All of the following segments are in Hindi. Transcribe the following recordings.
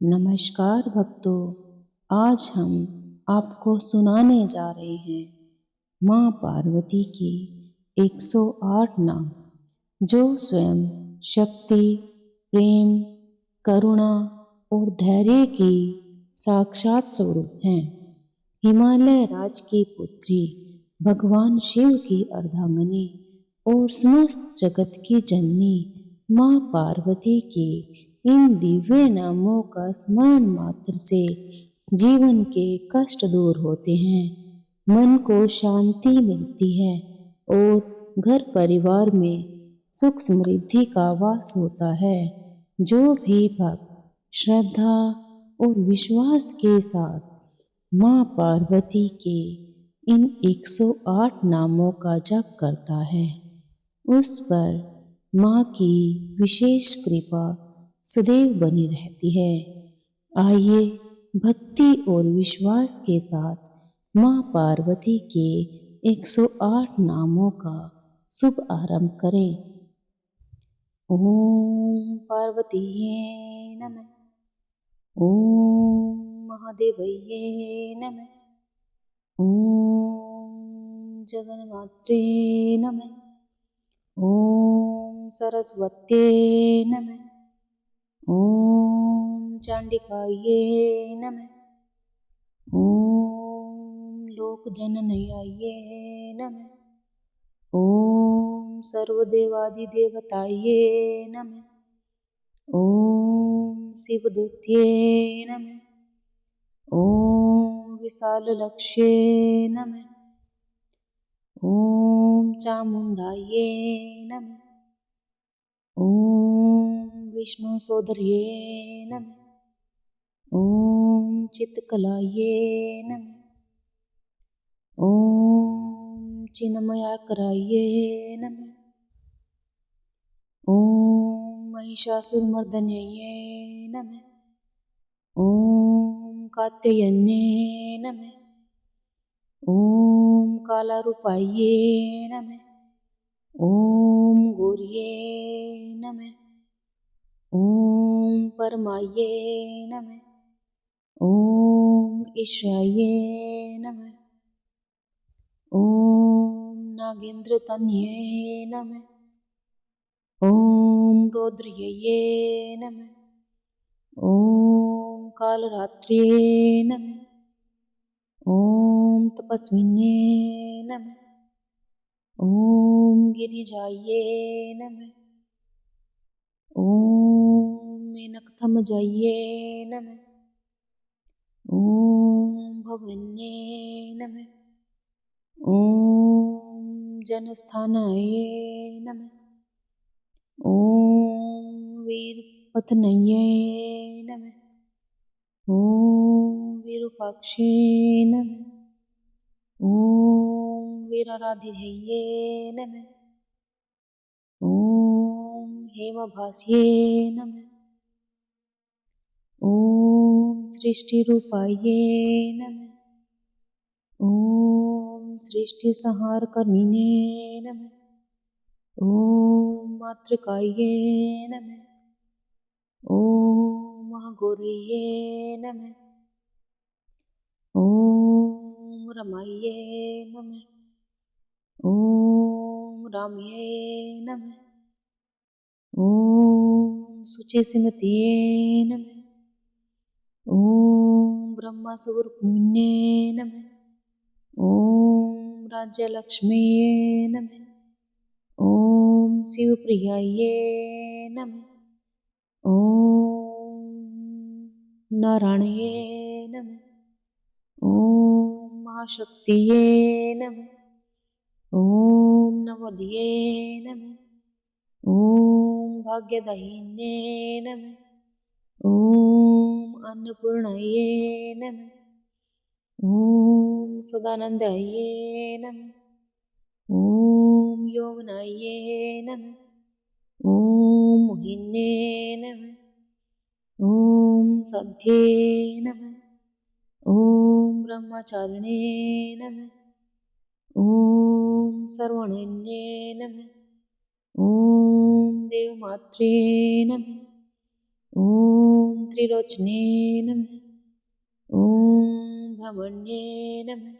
नमस्कार भक्तों, आज हम आपको सुनाने जा रहे हैं माँ पार्वती के 108 नाम, जो स्वयं शक्ति, प्रेम, करुणा और धैर्य की साक्षात स्वरूप हैं। हिमालय राज की पुत्री, भगवान शिव की अर्धांगिनी और समस्त जगत की जननी माँ पार्वती के इन दिव्य नामों का स्मरण मात्र से जीवन के कष्ट दूर होते हैं, मन को शांति मिलती है और घर परिवार में सुख समृद्धि का वास होता है। जो भी भक्त श्रद्धा और विश्वास के साथ माँ पार्वती के इन 108 नामों का जप करता है, उस पर माँ की विशेष कृपा सदैव बनी रहती है। आइए भक्ति और विश्वास के साथ माँ पार्वती के 108 नामों का शुभ आरंभ करें। ओम पार्वतीये नमः। ओम महादेवये नमः। ओम जगन्मात्रे नमः। ओम सरस्वत्ये नमः। ओम चांडिकाये नमः। ओम लोकजननयाये नमः। ओम सर्वदेवादिदेवताये नमः। ओम शिवदूत्ये नमः। ओम विशाललक्ष्ये नमः। ओम चामुंडाये नमः। ओम विष्णुसोदर्ये नमः। ओम चित्कलाये नमः। ओम चिन्मयाकराये नमः। ओम महिषासुरमर्दन्ये नमः। ओम कात्यायने नमः। ओम कालारूपाये नमः। ओम गौर्ये नमः। ओम परमाये नमः। ओम ईशाये नमः। ओम नागेंद्रतनये नमः। ओम रौद्रये नमः। ओम कालरात्र्ये नमः। ओम तपस्विने नमः। ओम गिरिजाये नमः। ओम मेनकथमजाये नमः। ओम भवन्ये नमः। ओम जनस्थानाये नमः। ओम वीरपत्नये नमः। ओम विरूपाक्षे नमः। ओम वीराराधिधये नमः। ओम हेमभास्ये नमः। ओम सृष्टिरूपाये नमः। ओम सृष्टिसंहारकर्णिने नमः। ओम मातृकाये नमः। ओम महागौर्ये नमः। ओम रमाये नमः। ओम राम्ये नमः। ओम शुचिस्मृतये नमः। ओम ब्रह्मस्वरूपिणे नमः। ओम राज्यलक्ष्म्ये नमः। ओम शिवप्रियाये नमः। ओम नारायणये नमः। ओम महाशक्तिये नमः। ओम नवोदये नमः। ओम भाग्यदायिने नमः। ओम अन्नपूर्णाये नमः। ओम सदानंदाये नमः। ओम यौवनाये नमः। ओम मोहिने नमः। ओम सध्ये नमः। ओम ब्रह्मचारिणे नमः। ओम सर्वण्ये नमः। ओम देवमात्रे नमः। ॐ त्रिलोचने नमः। ॐ ब्रह्मण्ये नमः।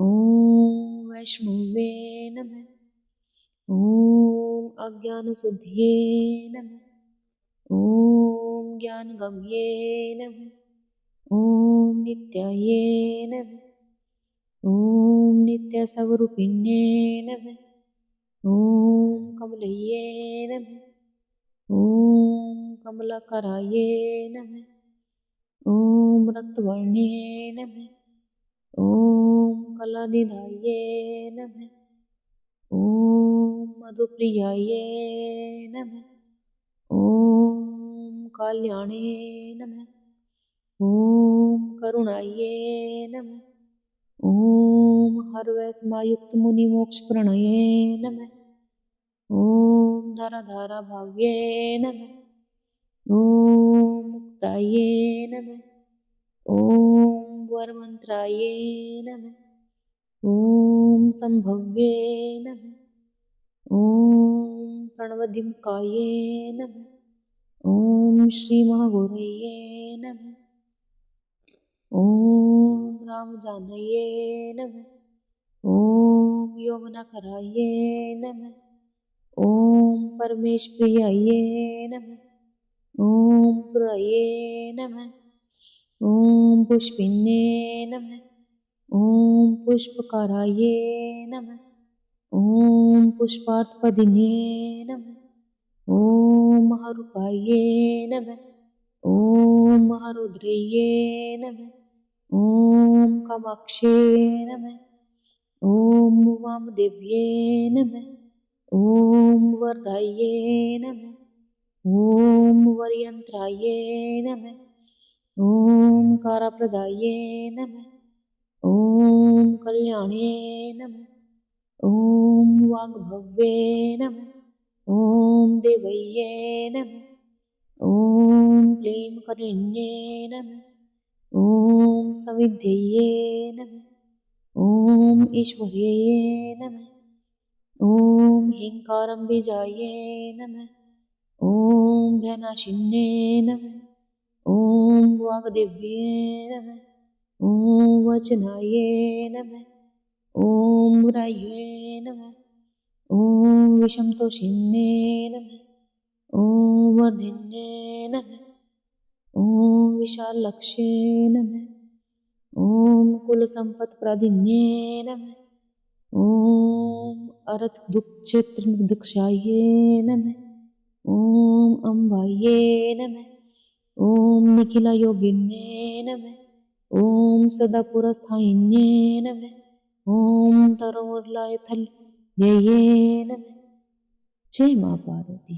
ॐ वैष्णवे नमः। ॐ अज्ञानशुद्धये नमः। ॐ ज्ञानगम्ये नमः। ॐ नित्याये नमः। ॐ नित्यस्वरूपिण्ये नमः। ॐ कमलये नमः। ॐ कमलाकराये नमः। ॐ रक्तवर्णे नमः। ॐ कलानिधाये नमः। ॐ मधुप्रियाये नमः। ॐ कल्याणे नमः। ॐ करुणाये नमः। ॐ हर्वैस्मायुक्त मुनिमोक्षप्रणये नमः। ॐ धराधाराभाव्ये नमः। ॐ मुक्ताये नमः। ॐ वरमन्त्राये नमः। ॐ सम्भव्ये नमः। ॐ प्रणवदिमुखाये नमः। ॐ श्रीमहागौरये नमः। ॐ रामजानये नमः। ॐ यौवनाकराये नमः। ॐ परमेशप्रियाये नमः। ॐ पुराये नमः। ॐ पुष्पिन्ये नमः। ॐ पुष्पकाराये नमः। ॐ पुष्पार्थपदिने नमः। ॐ महारूपाये नमः। ॐ महारुद्रये नमः। ॐ कामाक्षे नमः। ॐ वामदेव्ये नमः। ॐ वरदाये नमः। ॐ वरयन्त्राये नमः। ॐ काराप्रदाये नमः। ॐ कल्याणे नमः। ॐ वाग्भव्ये नमः। ॐ देवये नमः। ॐ क्लीं करिण्ये नमः। ॐ सविध्यये नमः। ॐ ईश्वर्ये नमः। ॐ ह्रीङ्कारम्बिजाये नमः। ॐ भयनाशिन्ये नमः। ॐ वाग्देव्ये नमः। ॐ वचनाये नमः। ॐ मुराये नमः। ॐ विषमतोषिन्ये नमः। ॐ वर्धिन्ये नमः। ॐ विशालक्ष्ये नमः। ॐ कुलसम्पत्प्रदिन्ये नमः। ॐ अरथदुःक्षेत्रदीक्षाये नमः। ॐ अम्बाये नमः। ॐ निखिलयोगिन्ये नमः। ॐ सदापुरस्थायिन्ये नमः। ॐ तरुमुरलायथल्यये नमः। जय माँ पार्वती।